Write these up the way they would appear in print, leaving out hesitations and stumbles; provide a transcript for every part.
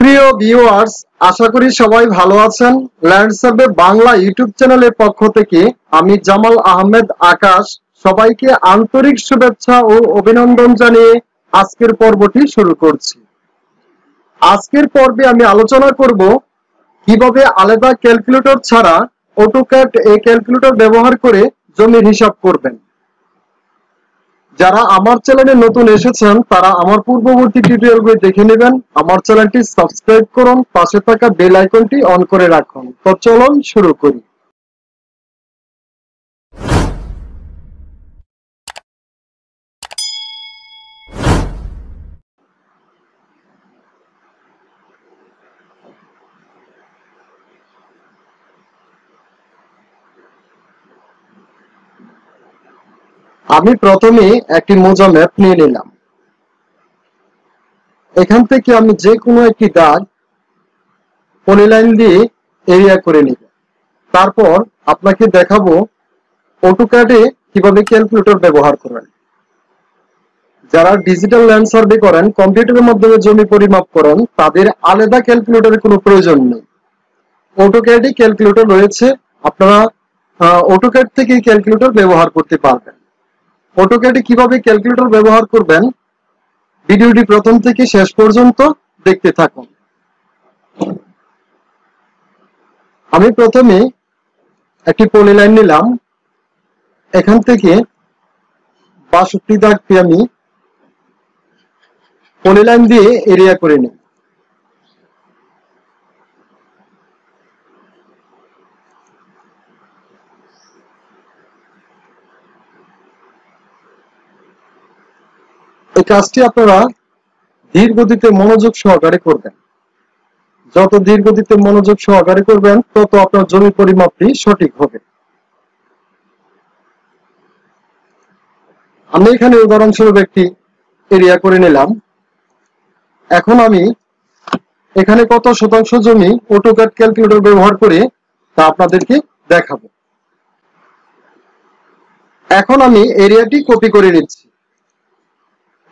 প্রিয় ভিউয়ার্স, আশা করি সবাই ভালো আছেন। ল্যান্ডসার্ভে বাংলা ইউটিউব চ্যানেলের পক্ষ থেকে আমি জামাল আহমেদ আকাশ সবাইকে আন্তরিক শুভেচ্ছা ও অভিনন্দন জানিয়ে আজকের পর্বটি শুরু করছি। আজকের পর্বে আমি আলোচনা করব কিভাবে আলাদা ক্যালকুলেটর ছাড়া অটোক্যাড এই ক্যালকুলেটর ব্যবহার করে জমির হিসাব করবেন। যারা আমার চ্যানেলে নতুন এসেছেন তারা আমার পূর্ববর্তী টিউটোরিয়ালগুলি দেখে নেবেন। আমার চ্যানেলটি সাবস্ক্রাইব করুন, পাশে থাকা বেল আইকনটি অন করে রাখুন। তো চলুন শুরু করি। আমি প্রথমে একটি মোজা ম্যাপ নিয়ে নিলাম। এখান থেকে আমি যে কোনো একটি দাগ পলিলাইন দিয়ে এরিয়া করে নিব। তারপর আপনাকে দেখাবো অটোক্যাডে কিভাবে ক্যালকুলেটর ব্যবহার করেন। যারা ডিজিটাল ল্যান্ড সার্ভে করেন, কম্পিউটারের মাধ্যমে জমি পরিমাপ করেন, তাদের আলাদা ক্যালকুলেটরের কোনো প্রয়োজন নেই। অটোক্যাডে ক্যালকুলেটর রয়েছে, আপনারা অটোক্যাড থেকে ক্যালকুলেটর ব্যবহার করতে পারবেন। অটোক্যাডে কিভাবে ক্যালকুলেটর ব্যবহার করবেন ভিডিওটি প্রথম থেকে শেষ পর্যন্ত দেখতে থাকুন। আমি প্রথমে একটি পলিলাইন নিলাম। এখান থেকে ৬২ দাগটি আমি পলিলাইন দিয়ে এরিয়া করে নিই। এই কাজটি আপনারা ধীর গতিতে মনোযোগ সহকারে করবেন। যত ধীর গতিতে মনোযোগ সহকারে করবেন তত আপনার জমি পরিমাপটি সঠিক হবে। আমি এখানে উদাহরণস্বরূপ একটি এরিয়া করে নিলাম। এখন আমি এখানে কত শতাংশ জমি অটোক্যাড ক্যালকুলেটর ব্যবহার করে তা আপনাদেরকে দেখাবো। এখন আমি এরিয়াটি কপি করে নিচ্ছি।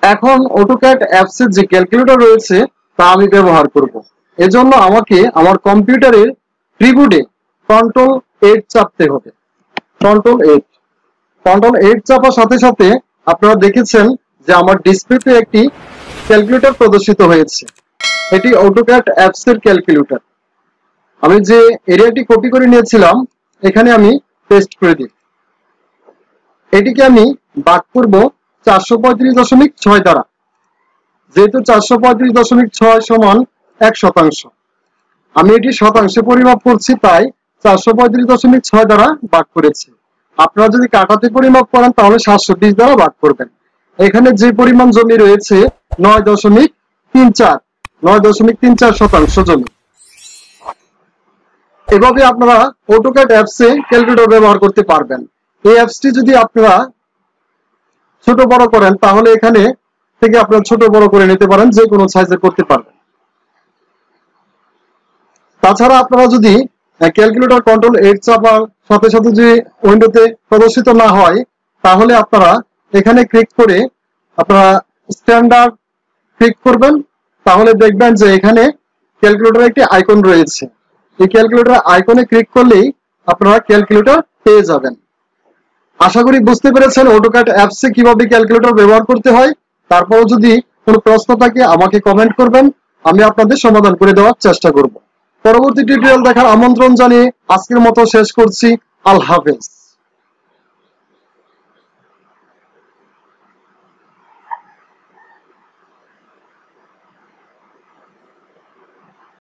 এখন অটোক্যাড অ্যাপস এর যে ক্যালকুলেটর রয়েছে তা আমি ব্যবহার করব। এজন্য আমাকে আমার কম্পিউটারের কিবোর্ডে Ctrl+8 চাপতে হবে। Ctrl+8 চাপার সাথে সাথে আপনারা দেখেছেন যে আমার ডিসপ্লেতে একটি ক্যালকুলেটর প্রদর্শিত হয়েছে। এটি অটোক্যাড অ্যাপস এর ক্যালকুলেটর। আমি যে এরিয়াটি কপি করে নিয়েছিলাম এখানে আমি পেস্ট করে দিই। এটিকে আমি ভাগ করব 435.6 দ্বারা। যেহেতু 435.6 সমান 1%, আমি এটি শতাংশে পরিমাপ করছি, তাই 435.6 দ্বারা ভাগ করেছি। আপনারা যদি কাঠাতে পরিমাপ করেন তাহলে 720 দ্বারা ভাগ করবেন। এখানে যে পরিমাণ জমি রয়েছে 9.34 শতাংশ জমি। এভাবে আপনারা অটোক্যাড অ্যাপসে ক্যালকুলেটর ব্যবহার করতে পারবেন। এই অ্যাপসটি যদি আপনারা ছোট বড় করেন তাহলে এখানে থেকে আপনারা ছোট বড় করে নিতে পারেন, যে কোনো সাইজে করতে পারবেন। তাছাড়া আপনারা যদি ক্যালকুলেটর Ctrl+8 চাপার সাথে সাথে যদি উইন্ডোতে প্রদর্শিত না হয় তাহলে আপনারা এখানে ক্লিক করে আপনারা স্ট্যান্ডার্ড ক্লিক করবেন। তাহলে দেখবেন যে এখানে ক্যালকুলেটর একটি আইকন রয়েছে। এই ক্যালকুলেটর আইকনে ক্লিক করলেই আপনারা ক্যালকুলেটর পেয়ে যাবেন। আশা করি বুঝতে পেরেছেন অটোক্যাড অ্যাপসে কিভাবে ক্যালকুলেটর ব্যবহার করতে হয়। তারপরও যদি কোনো প্রশ্ন থাকে আমাকে কমেন্ট করবেন, আমি আপনাদের সমাধান করে দেওয়ার চেষ্টা করব। পরবর্তী টিউটোরিয়াল দেখার আমন্ত্রণ জানিয়ে আজকের মতো শেষ করছি। আল্লাহ হাফেজ।